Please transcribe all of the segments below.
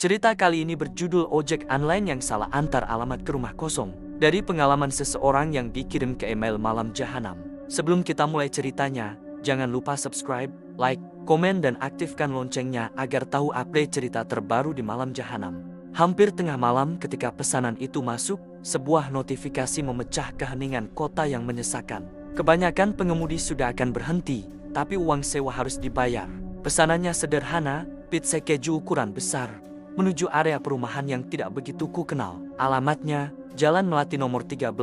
Cerita kali ini berjudul ojek online yang salah antar alamat ke rumah kosong. Dari pengalaman seseorang yang dikirim ke email Malam Jahanam. Sebelum kita mulai ceritanya, jangan lupa subscribe, like, komen dan aktifkan loncengnya agar tahu update cerita terbaru di Malam Jahanam. Hampir tengah malam ketika pesanan itu masuk, sebuah notifikasi memecah keheningan kota yang menyesakan. Kebanyakan pengemudi sudah akan berhenti, tapi uang sewa harus dibayar. Pesanannya sederhana, pizza keju ukuran besar, menuju area perumahan yang tidak begitu ku kenal. Alamatnya, Jalan Melati nomor 13,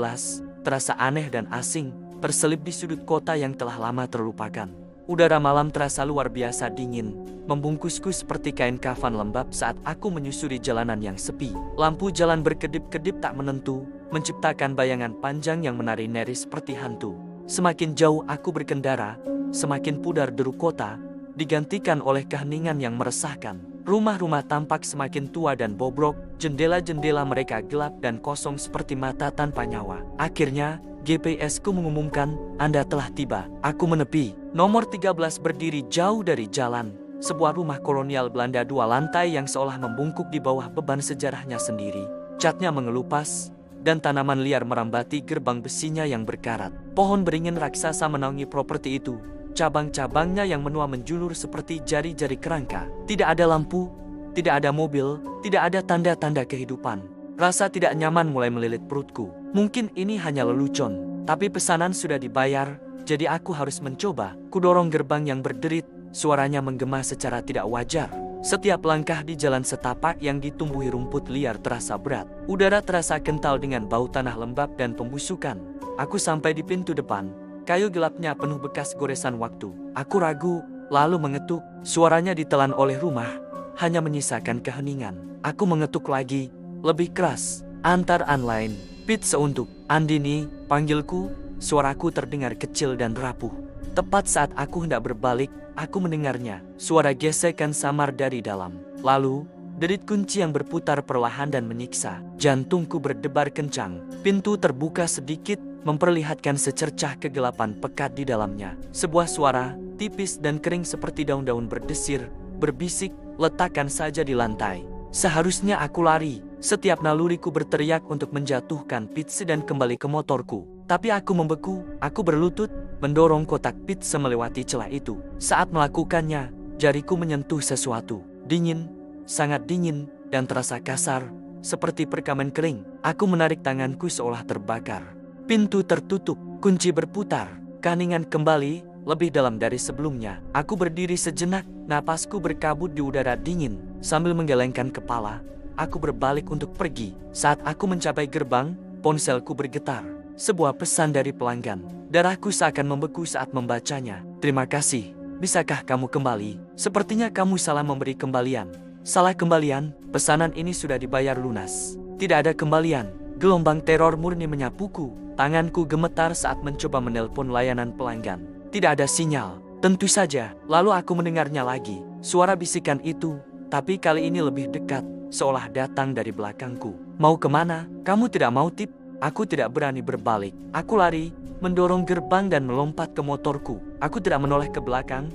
terasa aneh dan asing, terselip di sudut kota yang telah lama terlupakan. Udara malam terasa luar biasa dingin, membungkusku seperti kain kafan lembab saat aku menyusuri jalanan yang sepi. Lampu jalan berkedip-kedip tak menentu, menciptakan bayangan panjang yang menari-nari seperti hantu. Semakin jauh aku berkendara, semakin pudar deru kota, digantikan oleh keheningan yang meresahkan. Rumah-rumah tampak semakin tua dan bobrok, jendela-jendela mereka gelap dan kosong seperti mata tanpa nyawa. Akhirnya, GPS-ku mengumumkan, Anda telah tiba. Aku menepi. Nomor 13 berdiri jauh dari jalan. Sebuah rumah kolonial Belanda 2 lantai yang seolah membungkuk di bawah beban sejarahnya sendiri. Catnya mengelupas, dan tanaman liar merambati gerbang besinya yang berkarat. Pohon beringin raksasa menaungi properti itu. Cabang-cabangnya yang menua menjulur seperti jari-jari kerangka. Tidak ada lampu, tidak ada mobil, tidak ada tanda-tanda kehidupan. Rasa tidak nyaman mulai melilit perutku. Mungkin ini hanya lelucon, tapi pesanan sudah dibayar, jadi aku harus mencoba. Kudorong gerbang yang berderit, suaranya menggema secara tidak wajar. Setiap langkah di jalan setapak yang ditumbuhi rumput liar terasa berat. Udara terasa kental dengan bau tanah lembab dan pembusukan. Aku sampai di pintu depan. Kayu gelapnya penuh bekas goresan waktu. Aku ragu, lalu mengetuk. Suaranya ditelan oleh rumah, hanya menyisakan keheningan. Aku mengetuk lagi, lebih keras. Antar online, pizza untuk Andini, panggilku. Suaraku terdengar kecil dan rapuh. Tepat saat aku hendak berbalik, aku mendengarnya. Suara gesekan samar dari dalam. Lalu, derit kunci yang berputar perlahan dan menyiksa. Jantungku berdebar kencang. Pintu terbuka sedikit, memperlihatkan secercah kegelapan pekat di dalamnya. Sebuah suara, tipis dan kering seperti daun-daun berdesir, berbisik, letakkan saja di lantai. Seharusnya aku lari. Setiap naluriku berteriak untuk menjatuhkan pizza dan kembali ke motorku. Tapi aku membeku, aku berlutut, mendorong kotak pizza melewati celah itu. Saat melakukannya, jariku menyentuh sesuatu. Dingin, sangat dingin, dan terasa kasar, seperti perkamen kering. Aku menarik tanganku seolah terbakar. Pintu tertutup, kunci berputar, keheningan kembali, lebih dalam dari sebelumnya. Aku berdiri sejenak, napasku berkabut di udara dingin. Sambil menggelengkan kepala, aku berbalik untuk pergi. Saat aku mencapai gerbang, ponselku bergetar. Sebuah pesan dari pelanggan. Darahku seakan membeku saat membacanya. Terima kasih, bisakah kamu kembali? Sepertinya kamu salah memberi kembalian. Salah kembalian, pesanan ini sudah dibayar lunas. Tidak ada kembalian. Gelombang teror murni menyapuku. Tanganku gemetar saat mencoba menelpon layanan pelanggan. Tidak ada sinyal. Tentu saja, lalu aku mendengarnya lagi. Suara bisikan itu, tapi kali ini lebih dekat, seolah datang dari belakangku. Mau kemana? Kamu tidak mau tip? Aku tidak berani berbalik. Aku lari, mendorong gerbang dan melompat ke motorku. Aku tidak menoleh ke belakang,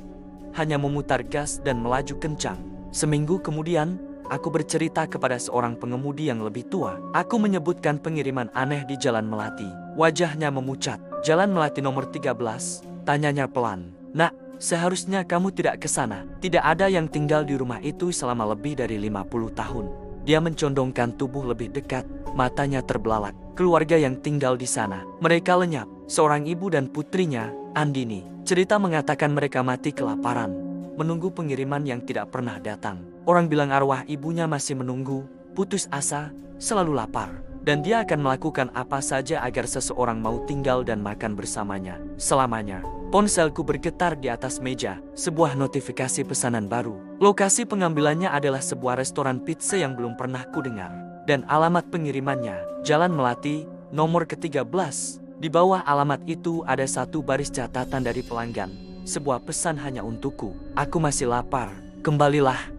hanya memutar gas dan melaju kencang. Seminggu kemudian, aku bercerita kepada seorang pengemudi yang lebih tua. Aku menyebutkan pengiriman aneh di Jalan Melati. Wajahnya memucat. Jalan Melati nomor 13, tanyanya pelan. Nak, seharusnya kamu tidak ke sana. Tidak ada yang tinggal di rumah itu selama lebih dari 50 tahun. Dia mencondongkan tubuh lebih dekat, matanya terbelalak. Keluarga yang tinggal di sana. Mereka lenyap. Seorang ibu dan putrinya, Andini. Cerita mengatakan mereka mati kelaparan, menunggu pengiriman yang tidak pernah datang. Orang bilang arwah ibunya masih menunggu, putus asa, selalu lapar. Dan dia akan melakukan apa saja agar seseorang mau tinggal dan makan bersamanya, selamanya. Ponselku bergetar di atas meja, sebuah notifikasi pesanan baru. Lokasi pengambilannya adalah sebuah restoran pizza yang belum pernah kudengar. Dan alamat pengirimannya, Jalan Melati, nomor ke-13. Di bawah alamat itu ada satu baris catatan dari pelanggan. Sebuah pesan hanya untukku. Aku masih lapar, kembalilah.